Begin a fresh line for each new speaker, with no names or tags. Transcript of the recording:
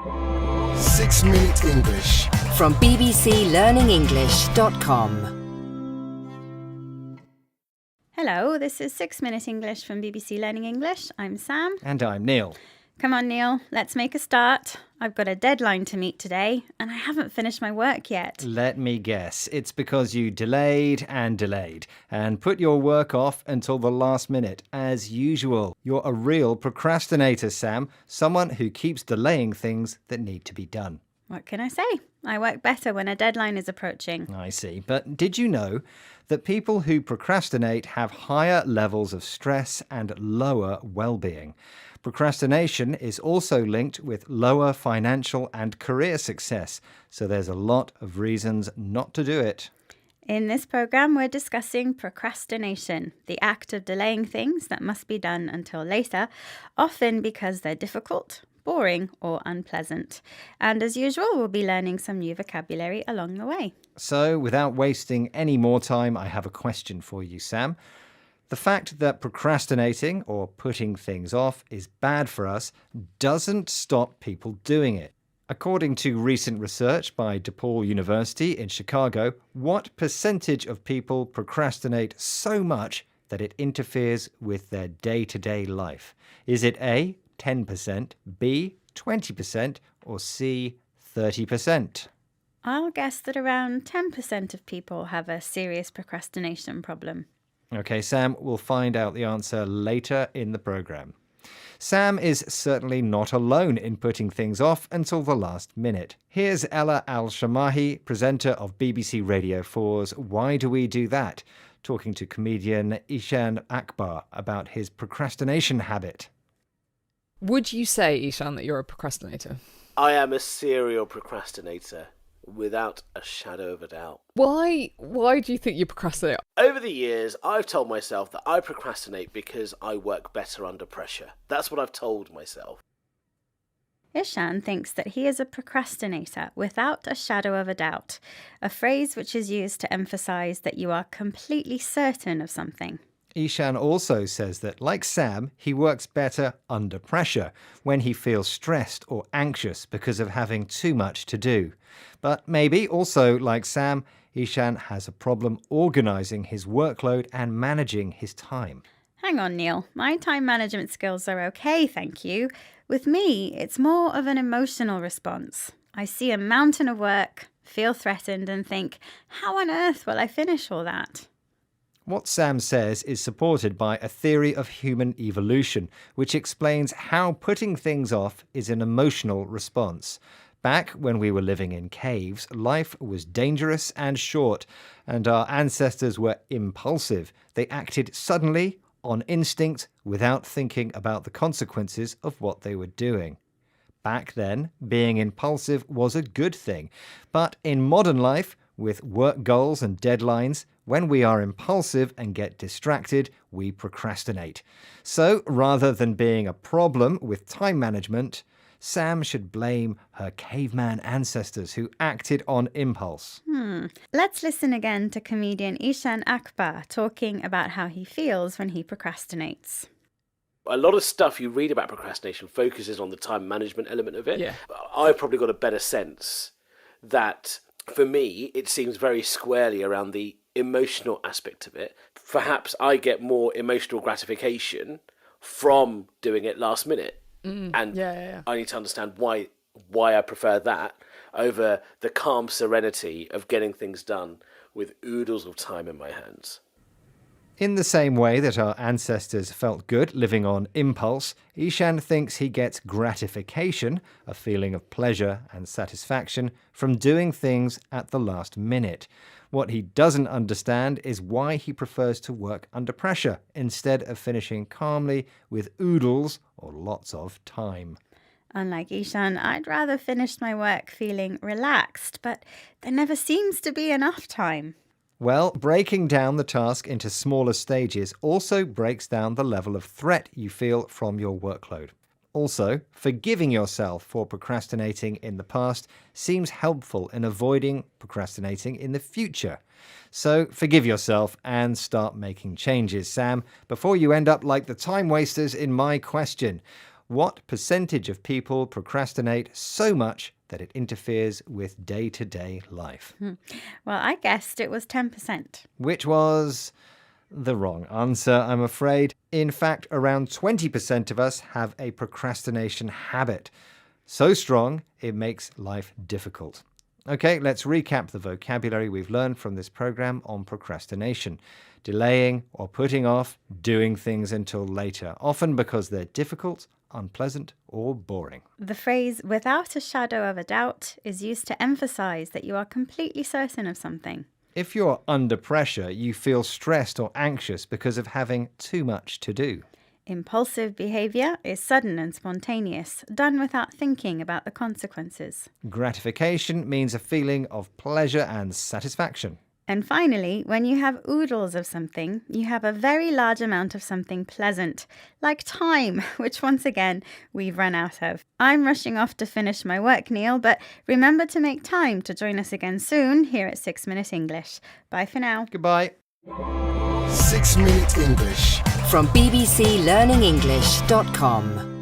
6-Minute English
from bbclearningenglish.com.
Hello, this is 6-Minute English from BBC Learning English. I'm Sam.
And I'm Neil.
Come on, Neil, let's make a start. I've got a deadline to meet today, and I haven't finished my work yet.
Let me guess. It's because you delayed and put your work off until the last minute, as usual. You're a real procrastinator, Sam. Someone who keeps delaying things that need to be done.
What can I say? I work better when a deadline is approaching.
I see. But did you know that people who procrastinate have higher levels of stress and lower well-being? Procrastination is also linked with lower financial and career success, so there's a lot of reasons not to do it.
In this program, we're discussing procrastination, the act of delaying things that must be done until later, often because they're difficult, boring, or unpleasant. And as usual, we'll be learning some new vocabulary along the way.
So, without wasting any more time, I have a question for you, Sam. The fact that procrastinating or putting things off is bad for us doesn't stop people doing it. According to recent research by DePaul University in Chicago, what percentage of people procrastinate so much that it interferes with their day-to-day life? Is it A, 10%, B, 20%, or C, 30%?
I'll guess that around 10% of people have a serious procrastination problem.
Okay, Sam, we'll find out the answer later in the programme. Sam is certainly not alone in putting things off until the last minute. Here's Ella Al-Shamahi, presenter of BBC Radio 4's Why Do We Do That?, talking to comedian Ishan Akbar about his procrastination habit.
Would you say, Ishan, that you're a procrastinator?
I am a serial procrastinator, without a shadow of a doubt.
Why do you think you procrastinate?
Over the years, I've told myself that I procrastinate because I work better under pressure. That's what I've told myself.
Ishan thinks that he is a procrastinator without a shadow of a doubt, a phrase which is used to emphasize that you are completely certain of something.
Ishan also says that, like Sam, he works better under pressure, when he feels stressed or anxious because of having too much to do. But maybe, also like Sam, Ishan has a problem organising his workload and managing his time.
Hang on, Neil. My time management skills are okay, thank you. With me, it's more of an emotional response. I see a mountain of work, feel threatened, and think, how on earth will I finish all that?
What Sam says is supported by a theory of human evolution, which explains how putting things off is an emotional response. Back when we were living in caves, life was dangerous and short, and our ancestors were impulsive. They acted suddenly, on instinct, without thinking about the consequences of what they were doing. Back then, being impulsive was a good thing. But in modern life, with work goals and deadlines, when we are impulsive and get distracted, we procrastinate. So, rather than being a problem with time management, Sam should blame her caveman ancestors who acted on impulse.
Let's listen again to comedian Ishan Akbar talking about how he feels when he procrastinates.
A lot of stuff you read about procrastination focuses on the time management element of it.
Yeah.
I've probably got a better sense that, for me, it seems very squarely around the emotional aspect of it. Perhaps I get more emotional gratification from doing it last minute. And
Yeah.
I need to understand why I prefer that over the calm serenity of getting things done with oodles of time in my hands.
In the same way that our ancestors felt good living on impulse, Ishan thinks he gets gratification, a feeling of pleasure and satisfaction, from doing things at the last minute. What he doesn't understand is why he prefers to work under pressure instead of finishing calmly with oodles or lots of time.
Unlike Ishan, I'd rather finish my work feeling relaxed, but there never seems to be enough time.
Well, breaking down the task into smaller stages also breaks down the level of threat you feel from your workload. Also, forgiving yourself for procrastinating in the past seems helpful in avoiding procrastinating in the future. So forgive yourself and start making changes, Sam, before you end up like the time wasters in my question. What percentage of people procrastinate so much that it interferes with day-to-day life?
Well, I guessed it was 10%.
Which was the wrong answer, I'm afraid. In fact, around 20% of us have a procrastination habit. So strong, it makes life difficult. Okay, let's recap the vocabulary we've learned from this program on procrastination. Delaying or putting off doing things until later, often because they're difficult, unpleasant, or boring.
The phrase without a shadow of a doubt is used to emphasize that you are completely certain of something.
If you're under pressure, you feel stressed or anxious because of having too much to do.
Impulsive behavior is sudden and spontaneous, done without thinking about the consequences.
Gratification means a feeling of pleasure and satisfaction.
And finally, when you have oodles of something, you have a very large amount of something pleasant, like time, which once again we've run out of. I'm rushing off to finish my work, Neil, but remember to make time to join us again soon here at 6 Minute English. Bye for now.
Goodbye.
6 Minute English
from bbclearningenglish.com.